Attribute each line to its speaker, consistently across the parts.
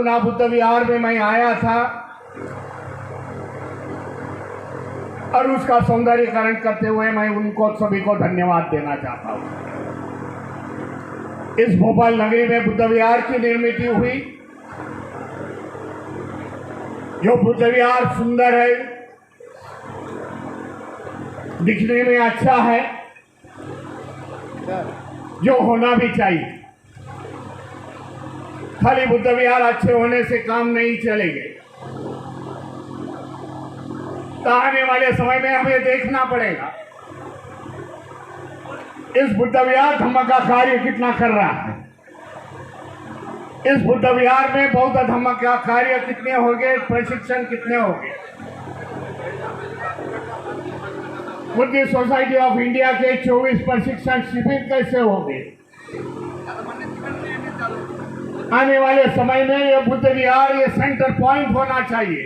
Speaker 1: करुणा बुद्ध विहार में मैं आया था और उसका सौंदर्यीकरण करते हुए मैं उनको सभी को धन्यवाद देना चाहता हूँ। इस भोपाल नगरी में बुद्ध विहार की निर्मित हुई, जो बुद्ध विहार सुंदर है, दिखने में अच्छा है, जो होना भी चाहिए। खाली बुद्ध विहार अच्छे होने से काम नहीं चलेंगे, तो आने वाले समय में हमें देखना पड़ेगा इस बुद्ध विहार धम्म का कार्य कितना कर रहा है। इस बुद्ध विहार में बौद्ध धम्म का कार्य कितने होंगे, प्रशिक्षण कितने होंगे। बुद्धिस्ट सोसाइटी ऑफ इंडिया के 24 प्रशिक्षण शिविर कैसे होंगे। आने वाले समय में ये बुद्ध विहार ये सेंटर पॉइंट होना चाहिए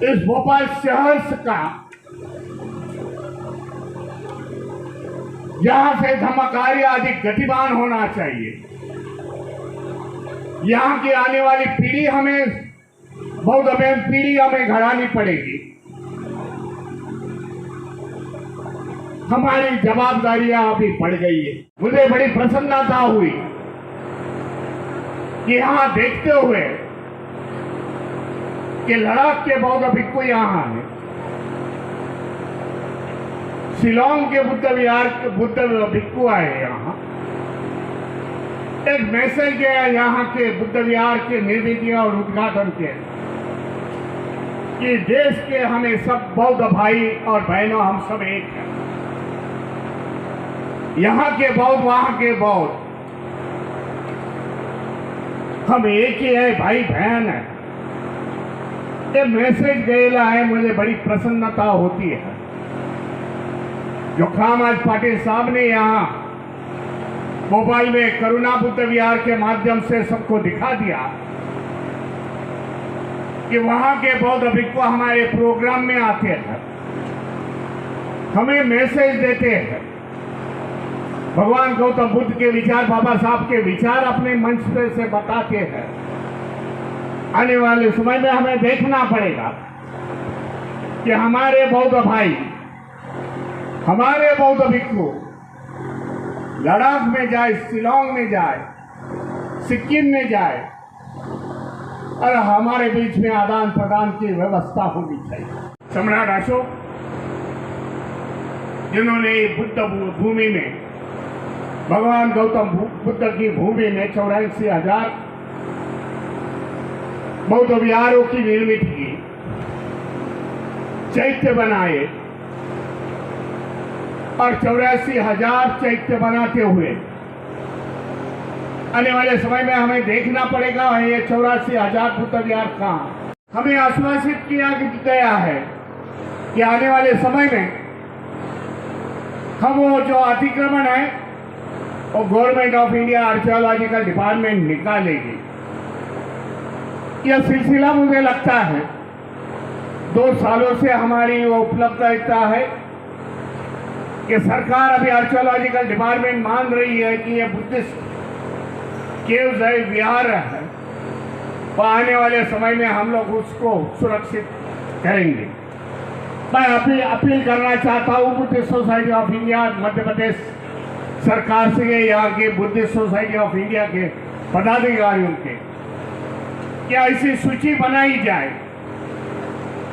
Speaker 1: इस भोपाल शहर का, यहां से धम्म कार्य अधिक गतिमान होना चाहिए। यहां की आने वाली पीढ़ी हमें बौद्ध पीढ़ी हमें घड़ानी पड़ेगी। हमारी जवाबदारियां अभी बढ़ गई है। मुझे बड़ी प्रसन्नता हुई कि यहाँ देखते हुए कि लद्दाख के बौद्ध भिक्खु यहाँ है, शिलोंग के बुद्ध विहार के बुद्ध भिक्खु आए यहाँ। एक मैसेज गया यहाँ के बुद्ध विहार के निर्मित और उद्घाटन के कि देश के हमें सब बौद्ध भाई और बहनों हम सब एक हैं। यहाँ के बौद्ध वहां के बौद्ध हम एक ही है, भाई बहन है। ये मैसेज गएला है, मुझे बड़ी प्रसन्नता होती है। जो काम आज पाटिल साहब ने यहाँ भोपाल में करुणा बुद्ध विहार के माध्यम से सबको दिखा दिया कि वहां के बौद्ध भिक्खु हमारे प्रोग्राम में आते हैं, हमें मैसेज देते हैं। भगवान गौतम बुद्ध के विचार, बाबा साहब के विचार अपने मंच पे से बताते हैं। आने वाले समय में हमें देखना पड़ेगा कि हमारे बौद्ध भाई, हमारे बौद्ध भिक्खु लद्दाख में जाए, शिलोंग में जाए, सिक्किम में जाए और हमारे बीच में आदान प्रदान की व्यवस्था होनी चाहिए। सम्राट अशोक जिन्होंने बुद्ध भूमि में, भगवान गौतम बुद्ध की भूमि में 84,000 बौद्ध विहारों की निर्मित की, चैत्य बनाए और 84,000 चैत्य बनाते हुए आने वाले समय में हमें देखना पड़ेगा ये 84,000 बुद्ध विहार कहाँ। हमें आश्वासित किया गया है कि आने वाले समय में हम वो जो अतिक्रमण है वो government of India archaeological department निकालेगी। यह सिलसिला मुझे लगता है 2 सालों से हमारी वो उपलब्धता है कि सरकार अभी आर्कियोलॉजिकल डिपार्टमेंट मान रही है कि ये बुद्धिस्ट केव्स है, विहार है, तो आने वाले समय में हम लोग उसको सुरक्षित करेंगे। मैं अपील करना चाहता हूँ Buddhist society of India Madhya Pradesh सरकार से, यहाँ के बुद्धिस्ट सोसाइटी ऑफ इंडिया के पदाधिकारियों के, कि ऐसी सूची बनाई जाए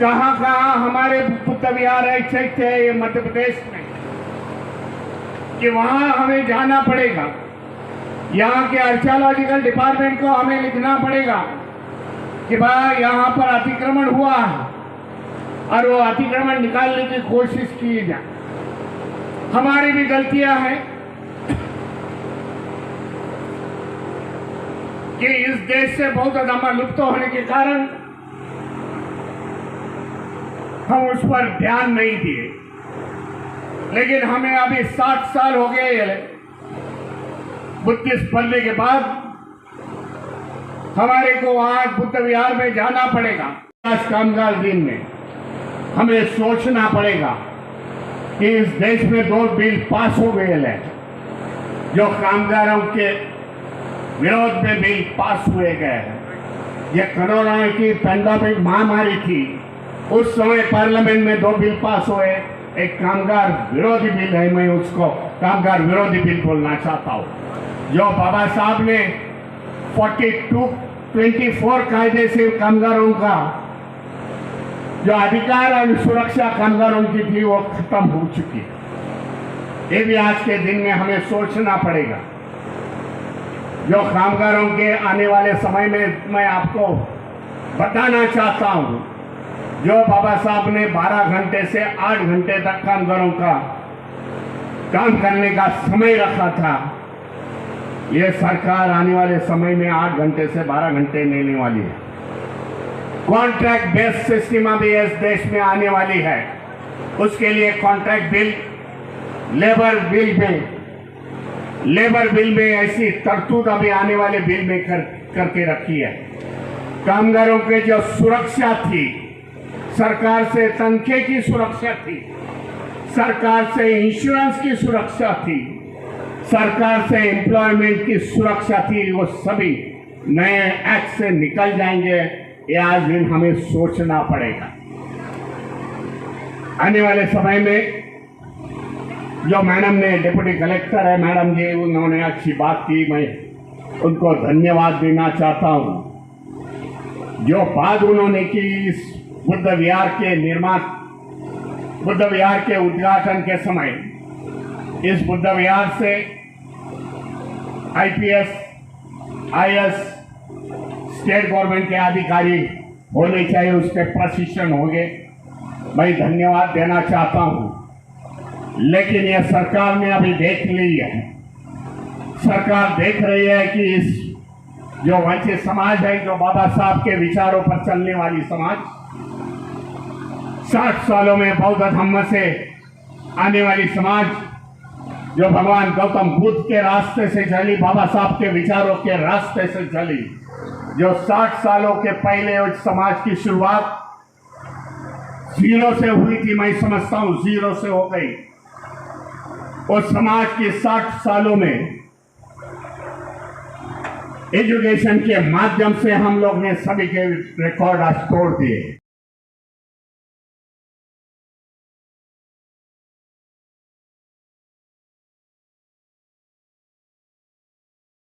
Speaker 1: कहाँ कहाँ हमारे बुद्ध विहार है, चैत्य है ये मध्य प्रदेश में, कि वहाँ हमें जाना पड़ेगा। यहाँ के आर्कियोलॉजिकल डिपार्टमेंट को हमें लिखना पड़ेगा कि भाई यहाँ पर अतिक्रमण हुआ है और वो अतिक्रमण निकालने की कोशिश की जाए। हमारी भी गलतियां हैं कि इस देश से बौद्ध धर्म लुप्त होने के कारण हम उस पर ध्यान नहीं दिए, लेकिन हमें अभी 60 साल हो गए बुद्धिस्ट बनने के बाद हमारे को आज बुद्ध विहार में जाना पड़ेगा। आज कामगार दिन में हमें सोचना पड़ेगा कि इस देश में 2 बिल पास हो गए हैं जो कामगारों के विरोध में बिल पास हुए गए हैं। ये कोरोना की पैंडेमिक महामारी थी, उस समय पार्लियामेंट में 2 बिल पास हुए। एक कामगार विरोधी बिल है, मैं उसको कामगार विरोधी बिल बोलना चाहता हूँ, जो बाबा साहब ने 24 कायदे से कामगारों का जो अधिकार और सुरक्षा कामगारों की थी वो खत्म हो चुकी है। ये भी आज के दिन में हमें सोचना पड़ेगा। जो कामगारों के आने वाले समय में मैं आपको बताना चाहता हूं, जो बाबा साहब ने 12 घंटे से 8 घंटे तक कामगारों का काम करने का समय रखा था, ये सरकार आने वाले समय में 8 घंटे से 12 घंटे लेने वाली है। कॉन्ट्रैक्ट बेस्ड सिस्टम अभी इस देश में आने वाली है। उसके लिए कॉन्ट्रैक्ट बिल, लेबर बिल में ऐसी तरतूद अभी आने वाले बिल में करके रखी है। कामगारों के जो सुरक्षा थी, सरकार से तनख्वाह की सुरक्षा थी, सरकार से इंश्योरेंस की सुरक्षा थी, सरकार से एम्प्लॉयमेंट की सुरक्षा थी, वो सभी नए एक्ट से निकल जाएंगे। ये आज दिन हमें सोचना पड़ेगा। आने वाले समय में जो मैडम ने, डिप्टी कलेक्टर है मैडम जी, उन्होंने अच्छी बात की, मैं उनको धन्यवाद देना चाहता हूं। जो बात उन्होंने की इस बुद्ध विहार के उद्घाटन के समय, इस बुद्ध विहार से IPS, IAS स्टेट गवर्नमेंट के अधिकारी होने चाहिए, उसके प्रशिक्षण होंगे, मैं धन्यवाद देना चाहता हूं। लेकिन यह सरकार ने अभी देख ली है, सरकार देख रही है कि इस जो वंचित समाज है, जो बाबा साहब के विचारों पर चलने वाली समाज, 60 सालों में बौद्ध धर्म से आने वाली समाज, जो भगवान गौतम बुद्ध के रास्ते से चली, बाबा साहब के विचारों के रास्ते से चली, जो 60 सालों के पहले उस समाज की शुरुआत 0 से हुई थी, मैं समझता हूं 0 से हो गई। उस समाज के 60 सालों में एजुकेशन के माध्यम से हम लोग ने सभी के रिकॉर्ड आज तोड़ दिए।